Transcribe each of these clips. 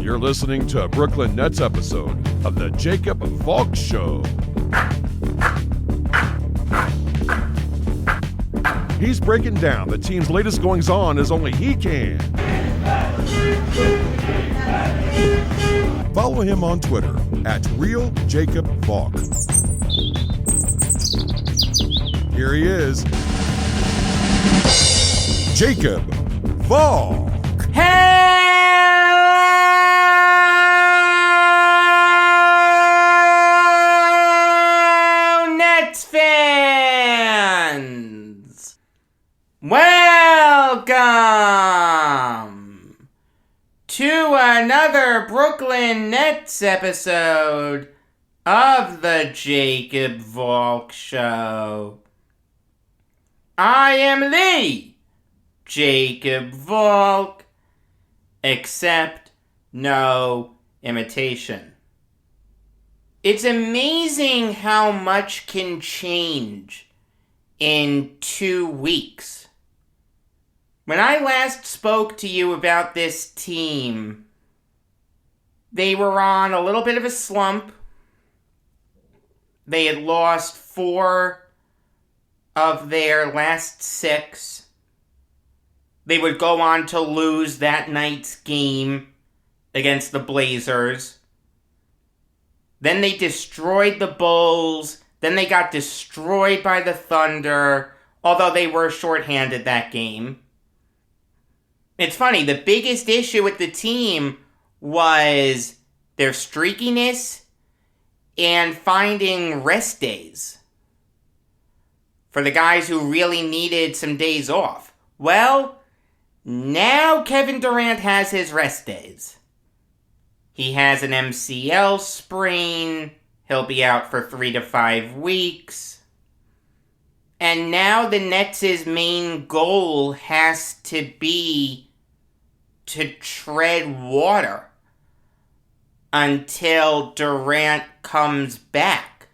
You're listening to a Brooklyn Nets episode of the Jacob Valk Show. He's breaking down the team's latest goings-on as only he can. Follow him on Twitter at RealJacobValk. Here he is, Jacob Valk. Hello, Nets fans! Welcome to another Brooklyn Nets episode of the Jacob Valk Show. I am the Jacob Valk, except no imitation. It's amazing how much can change in 2 weeks. When I last spoke to you about this team, they were on a little bit of a slump. They had lost 4 of their last 6. They would go on to lose that night's game against the Blazers. Then they destroyed the Bulls. Then they got destroyed by the Thunder, although they were shorthanded that game. It's funny, the biggest issue with the team was their streakiness and finding rest days for the guys who really needed some days off. Well, now Kevin Durant has his rest days. He has an MCL sprain. He'll be out for 3 to 5 weeks. And now the Nets' main goal has to be to tread water until Durant comes back.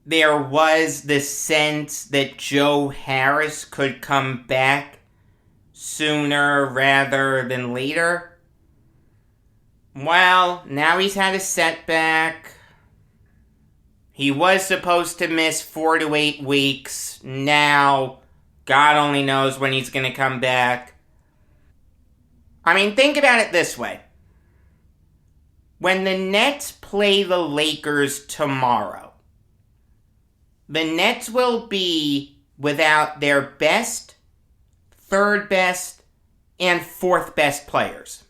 There was the sense that Joe Harris could come back sooner rather than later. Well, now he's had a setback. He was supposed to miss 4 to 8 weeks. Now, God only knows when he's going to come back. I mean, think about it this way. When the Nets play the Lakers tomorrow, the Nets will be without their best, third best, and fourth best players.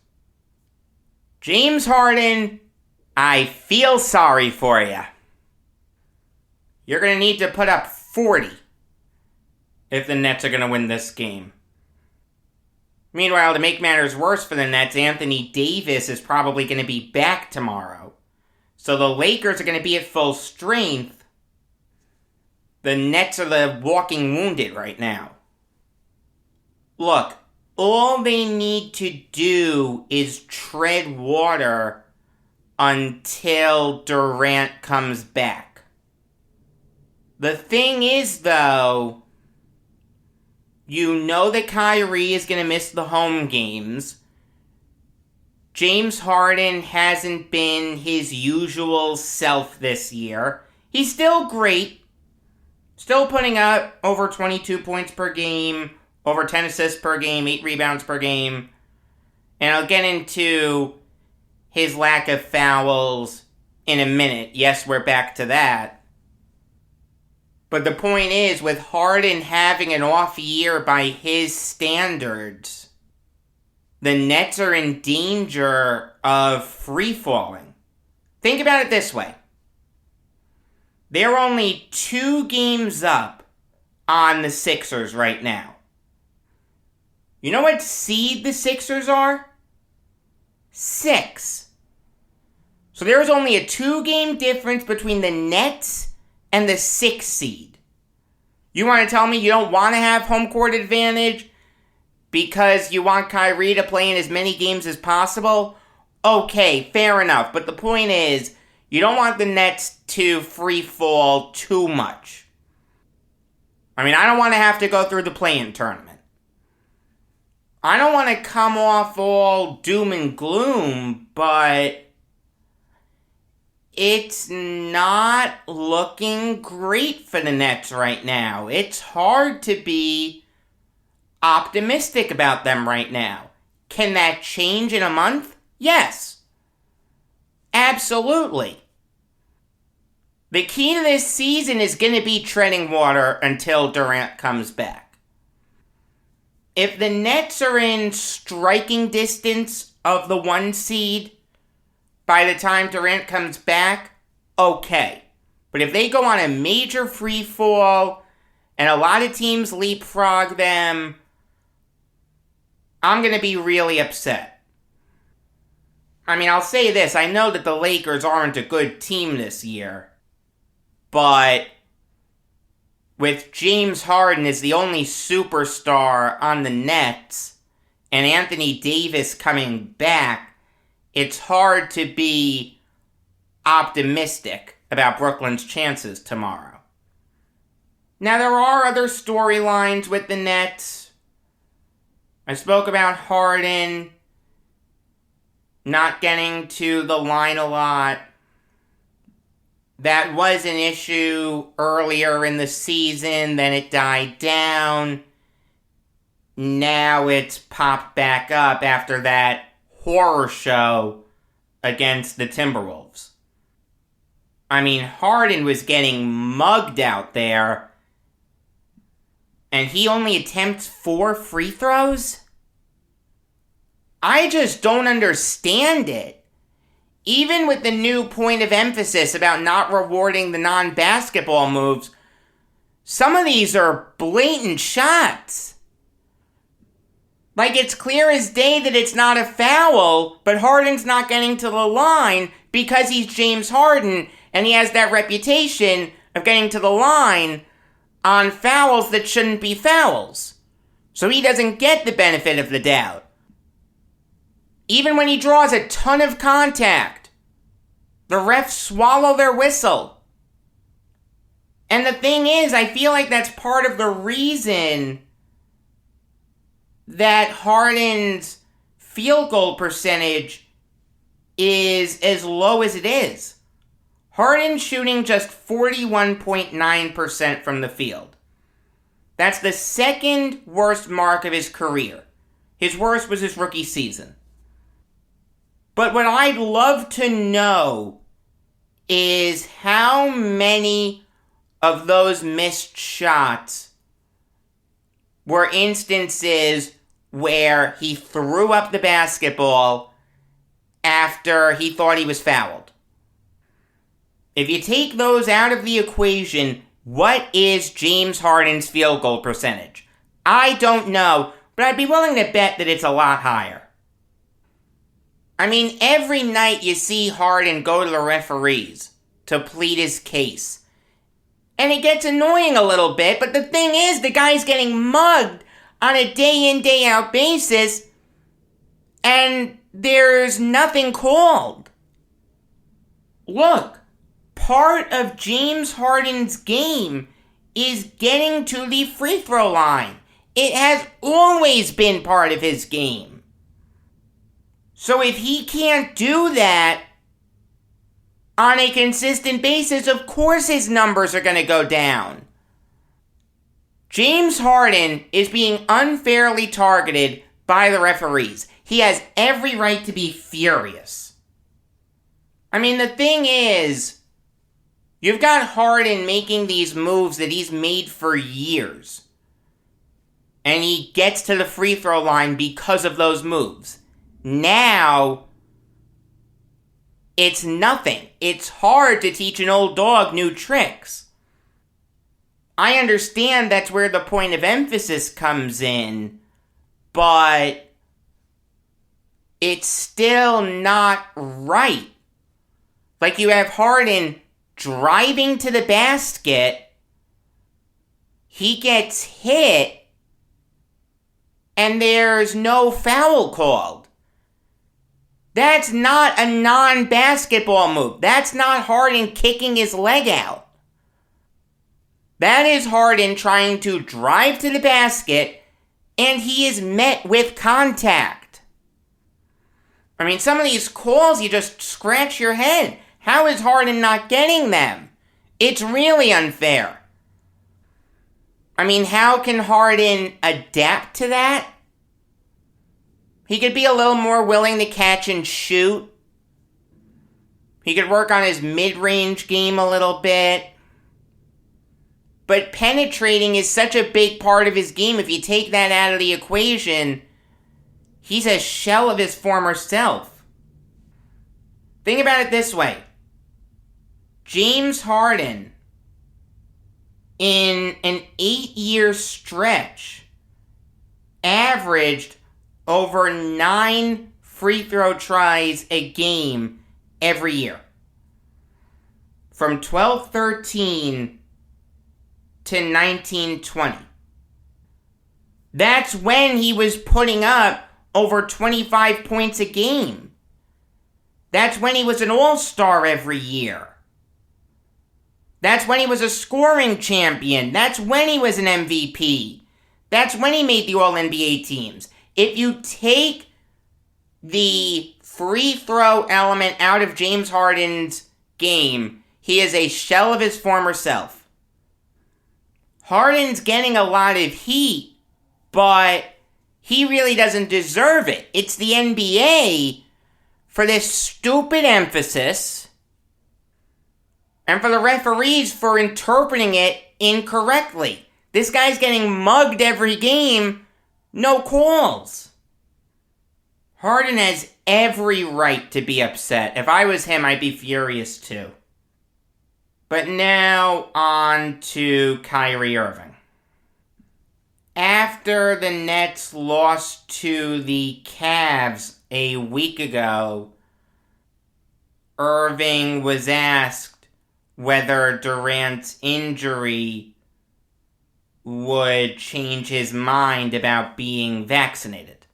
James Harden, I feel sorry for you. You're going to need to put up 40 if the Nets are going to win this game. Meanwhile, to make matters worse for the Nets, Anthony Davis is probably going to be back tomorrow. So the Lakers are going to be at full strength. The Nets are the walking wounded right now. Look, all they need to do is tread water until Durant comes back. The thing is, though, you know that Kyrie is going to miss the home games. James Harden hasn't been his usual self this year. He's still great. Still putting up over 22 points per game, over 10 assists per game, 8 rebounds per game. And I'll get into his lack of fouls in a minute. Yes, we're back to that. But the point is, with Harden having an off year by his standards, the Nets are in danger of free-falling. Think about it this way. They're only 2 games up on the Sixers right now. You know what seed the Sixers are? 6. So there's only a 2-game difference between the Nets and the 6th seed. You want to tell me you don't want to have home court advantage because you want Kyrie to play in as many games as possible? Okay, fair enough. But the point is, you don't want the Nets to free fall too much. I mean, I don't want to have to go through the play-in tournament. I don't want to come off all doom and gloom, but it's not looking great for the Nets right now. It's hard to be optimistic about them right now. Can that change in a month? Yes. Absolutely. The key to this season is going to be treading water until Durant comes back. If the Nets are in striking distance of the 1 seed by the time Durant comes back, okay. But if they go on a major free fall and a lot of teams leapfrog them, I'm going to be really upset. I mean, I'll say this. I know that the Lakers aren't a good team this year. But with James Harden as the only superstar on the Nets and Anthony Davis coming back, it's hard to be optimistic about Brooklyn's chances tomorrow. Now, there are other storylines with the Nets. I spoke about Harden not getting to the line a lot. That was an issue earlier in the season, then it died down. Now it's popped back up after that horror show against the Timberwolves. I mean, Harden was getting mugged out there, and he only attempts 4 free throws? I just don't understand it. Even with the new point of emphasis about not rewarding the non-basketball moves, some of these are blatant shots. Like, it's clear as day that it's not a foul, but Harden's not getting to the line because he's James Harden, and he has that reputation of getting to the line on fouls that shouldn't be fouls. So he doesn't get the benefit of the doubt. Even when he draws a ton of contact, the refs swallow their whistle. And the thing is, I feel like that's part of the reason that Harden's field goal percentage is as low as it is. Harden's shooting just 41.9% from the field. That's the second worst mark of his career. His worst was his rookie season. But what I'd love to know is how many of those missed shots were instances where he threw up the basketball after he thought he was fouled. If you take those out of the equation, what is James Harden's field goal percentage? I don't know, but I'd be willing to bet that it's a lot higher. I mean, every night you see Harden go to the referees to plead his case. And it gets annoying a little bit, but the thing is, the guy's getting mugged on a day-in, day-out basis, and there's nothing called. Look, part of James Harden's game is getting to the free throw line. It has always been part of his game. So if he can't do that on a consistent basis, of course his numbers are going to go down. James Harden is being unfairly targeted by the referees. He has every right to be furious. I mean, the thing is, you've got Harden making these moves that he's made for years. And he gets to the free throw line because of those moves. Now, it's nothing. It's hard to teach an old dog new tricks. I understand that's where the point of emphasis comes in, but it's still not right. Like, you have Harden driving to the basket, he gets hit, and there's no foul called. That's not a non-basketball move. That's not Harden kicking his leg out. That is Harden trying to drive to the basket and he is met with contact. I mean, some of these calls, you just scratch your head. How is Harden not getting them? It's really unfair. I mean, how can Harden adapt to that? He could be a little more willing to catch and shoot. He could work on his mid-range game a little bit. But penetrating is such a big part of his game. If you take that out of the equation, he's a shell of his former self. Think about it this way. James Harden, in an 8-year stretch, averaged over 9 free throw tries a game every year. From 12-13 to 19-20. That's when he was putting up over 25 points a game. That's when he was an all-star every year. That's when he was a scoring champion. That's when he was an MVP. That's when he made the All-NBA teams. If you take the free throw element out of James Harden's game, he is a shell of his former self. Harden's getting a lot of heat, but he really doesn't deserve it. It's the NBA for this stupid emphasis, and for the referees for interpreting it incorrectly. This guy's getting mugged every game, no calls. Harden has every right to be upset. If I was him, I'd be furious too. But now on to Kyrie Irving. After the Nets lost to the Cavs a week ago, Irving was asked whether Durant's injury would change his mind about being vaccinated.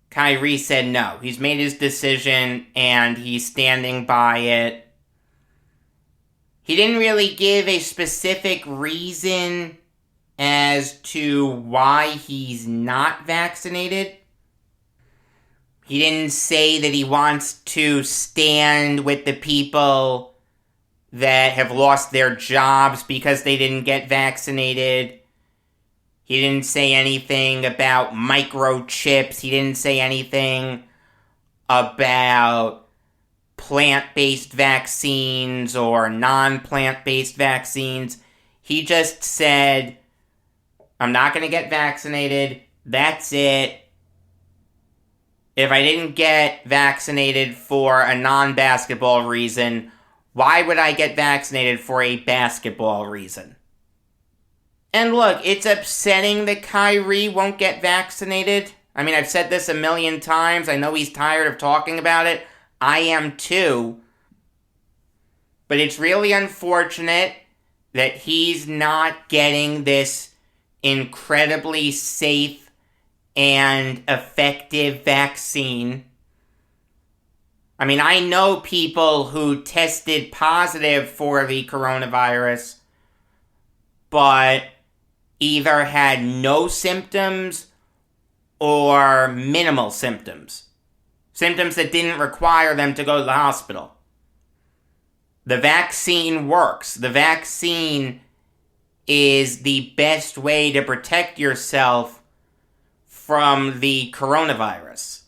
Kyrie said no. He's made his decision and he's standing by it. He didn't really give a specific reason as to why he's not vaccinated. He didn't say that he wants to stand with the people that have lost their jobs because they didn't get vaccinated. He didn't say anything about microchips. He didn't say anything about plant-based vaccines or non-plant-based vaccines. He just said, I'm not going to get vaccinated. That's it. If I didn't get vaccinated for a non-basketball reason, why would I get vaccinated for a basketball reason? And look, it's upsetting that Kyrie won't get vaccinated. I mean, I've said this a million times. I know he's tired of talking about it. I am too. But it's really unfortunate that he's not getting this incredibly safe and effective vaccine. I mean, I know people who tested positive for the coronavirus, but either had no symptoms or minimal symptoms. Symptoms that didn't require them to go to the hospital. The vaccine works. The vaccine is the best way to protect yourself from the coronavirus.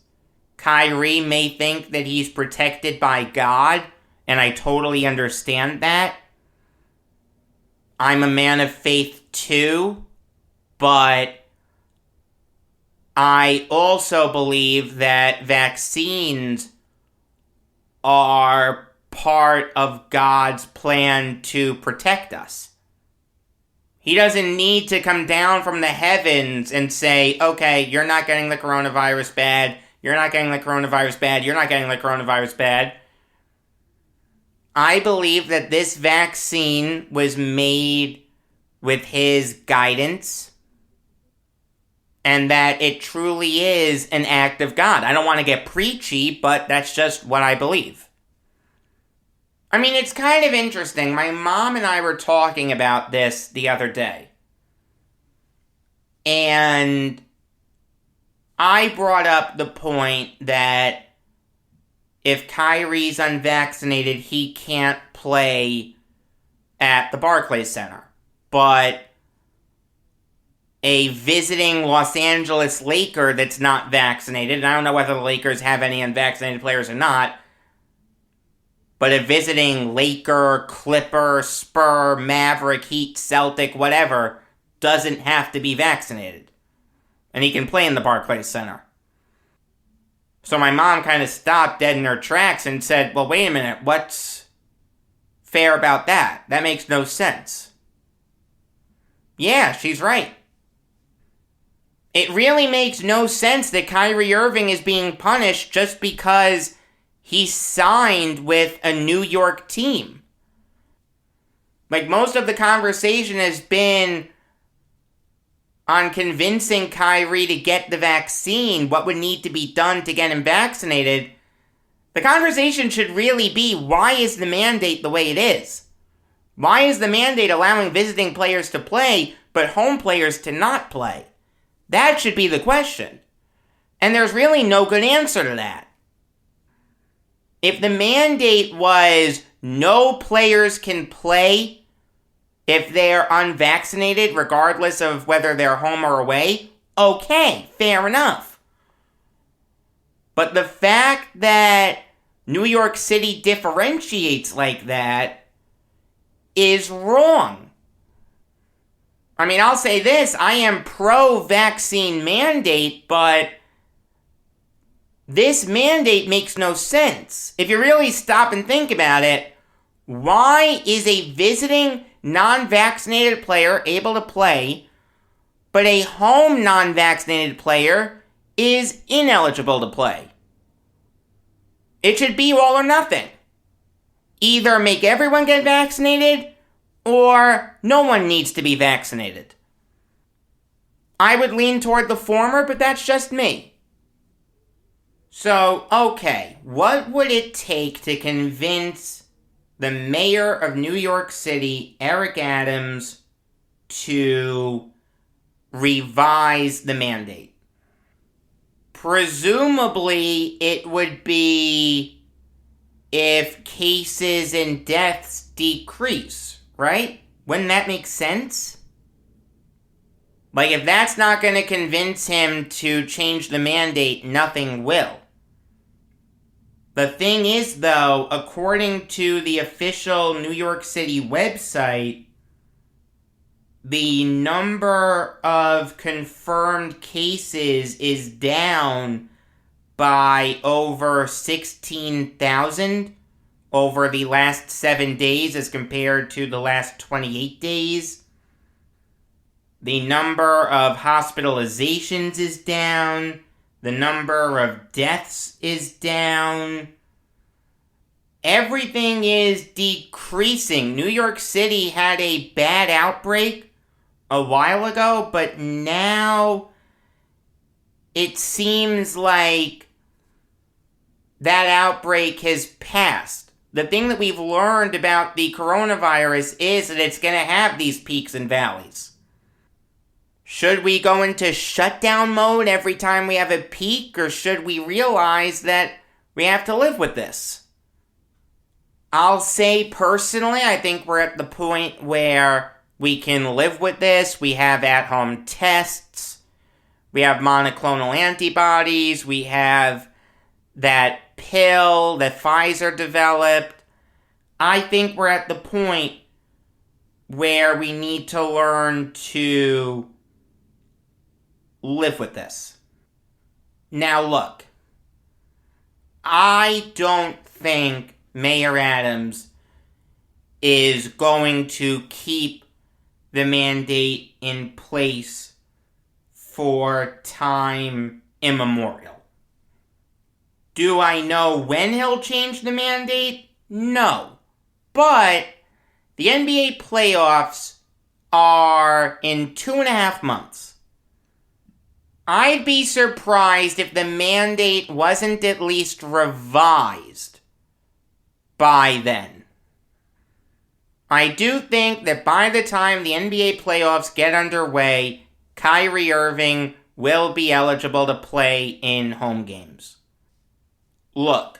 Kyrie may think that he's protected by God, and I totally understand that. I'm a man of faith too, but I also believe that vaccines are part of God's plan to protect us. He doesn't need to come down from the heavens and say, okay, you're not getting the coronavirus bad. You're not getting the coronavirus bad. You're not getting the coronavirus bad. I believe that this vaccine was made with his guidance and that it truly is an act of God. I don't want to get preachy, but that's just what I believe. I mean, it's kind of interesting. My mom and I were talking about this the other day. And I brought up the point that if Kyrie's unvaccinated, he can't play at the Barclays Center. But a visiting Los Angeles Laker that's not vaccinated, and I don't know whether the Lakers have any unvaccinated players or not, but a visiting Laker, Clipper, Spur, Maverick, Heat, Celtic, whatever, doesn't have to be vaccinated. And he can play in the Barclays Center. So my mom kind of stopped dead in her tracks and said, well, wait a minute, what's fair about that? That makes no sense. Yeah, she's right. It really makes no sense that Kyrie Irving is being punished just because he signed with a New York team. Like, most of the conversation has been on convincing Kyrie to get the vaccine, what would need to be done to get him vaccinated. The conversation should really be, why is the mandate the way it is? Why is the mandate allowing visiting players to play, but home players to not play? That should be the question. And there's really no good answer to that. If the mandate was no players can play if they're unvaccinated, regardless of whether they're home or away, okay, fair enough. But the fact that New York City differentiates like that is wrong. I mean, I'll say this, I am pro-vaccine mandate, but this mandate makes no sense. If you really stop and think about it, why is a visiting non-vaccinated player able to play, but a home non-vaccinated player is ineligible to play? It should be all or nothing. Either make everyone get vaccinated, or no one needs to be vaccinated. I would lean toward the former, but that's just me. So, okay, what would it take to convince the mayor of New York City, Eric Adams, to revise the mandate? Presumably, it would be if cases and deaths decrease, right? Wouldn't that make sense? Like, if that's not going to convince him to change the mandate, nothing will. The thing is, though, according to the official New York City website, the number of confirmed cases is down by over 16,000 over the last 7 days as compared to the last 28 days. The number of hospitalizations is down. The number of deaths is down. Everything is decreasing. New York City had a bad outbreak a while ago, but now it seems like that outbreak has passed. The thing that we've learned about the coronavirus is that it's going to have these peaks and valleys. Should we go into shutdown mode every time we have a peak, or should we realize that we have to live with this? I'll say personally, I think we're at the point where we can live with this. We have at-home tests. We have monoclonal antibodies. We have that pill that Pfizer developed. I think we're at the point where we need to learn to live with this. Now look, I don't think Mayor Adams is going to keep the mandate in place for time immemorial. Do I know when he'll change the mandate? No. But the NBA playoffs are in 2.5 months. I'd be surprised if the mandate wasn't at least revised by then. I do think that by the time the NBA playoffs get underway, Kyrie Irving will be eligible to play in home games. Look,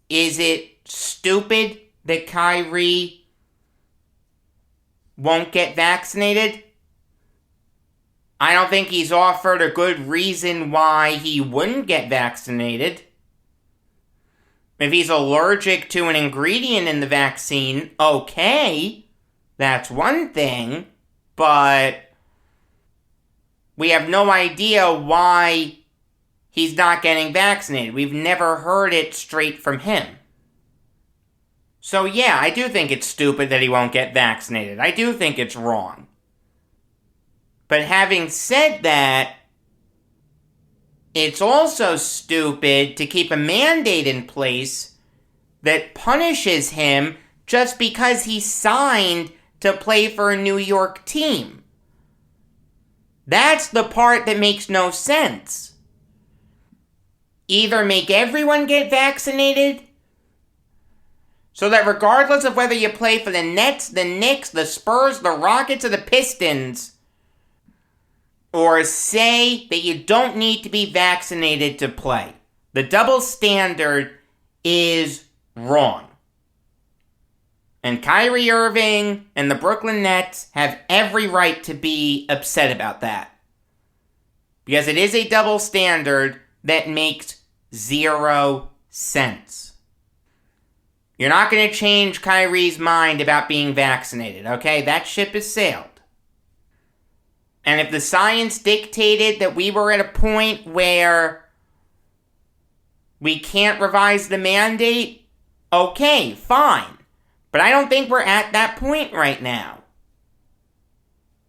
is it stupid that Kyrie won't get vaccinated? I don't think he's offered a good reason why he wouldn't get vaccinated. If he's allergic to an ingredient in the vaccine, okay, that's one thing, but we have no idea why he's not getting vaccinated. We've never heard it straight from him. So yeah, I do think it's stupid that he won't get vaccinated. I do think it's wrong. But having said that, it's also stupid to keep a mandate in place that punishes him just because he signed to play for a New York team. That's the part that makes no sense. Either make everyone get vaccinated, so that regardless of whether you play for the Nets, the Knicks, the Spurs, the Rockets, or the Pistons, or say that you don't need to be vaccinated to play. The double standard is wrong. And Kyrie Irving and the Brooklyn Nets have every right to be upset about that. Because it is a double standard that makes 0 sense. You're not going to change Kyrie's mind about being vaccinated, okay? That ship has sailed. And if the science dictated that we were at a point where we can't revise the mandate, okay, fine. But I don't think we're at that point right now.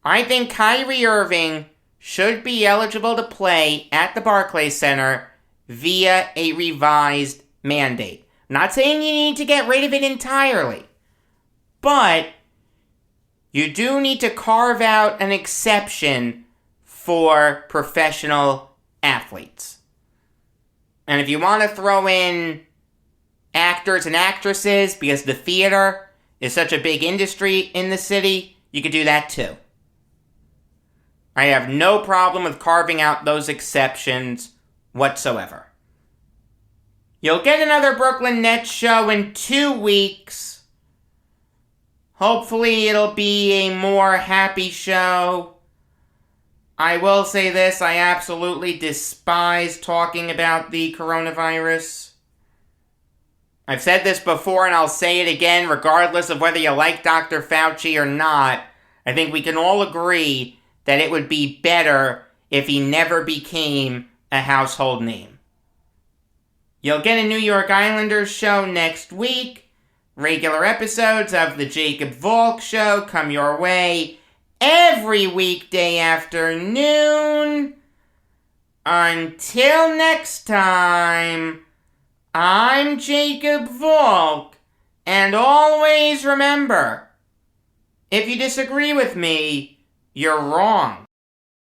I think Kyrie Irving should be eligible to play at the Barclays Center via a revised mandate. I'm not saying you need to get rid of it entirely, but you do need to carve out an exception for professional athletes. And if you want to throw in actors and actresses, because the theater is such a big industry in the city, you could do that too. I have no problem with carving out those exceptions whatsoever. You'll get another Brooklyn Nets show in 2 weeks. Hopefully it'll be a more happy show. I will say this, I absolutely despise talking about the coronavirus. I've said this before and I'll say it again, regardless of whether you like Dr. Fauci or not. I think we can all agree that it would be better if he never became a household name. You'll get a New York Islanders show next week. Regular episodes of the Jacob Valk Show come your way every weekday afternoon. Until next time, I'm Jacob Valk, and always remember, if you disagree with me, you're wrong.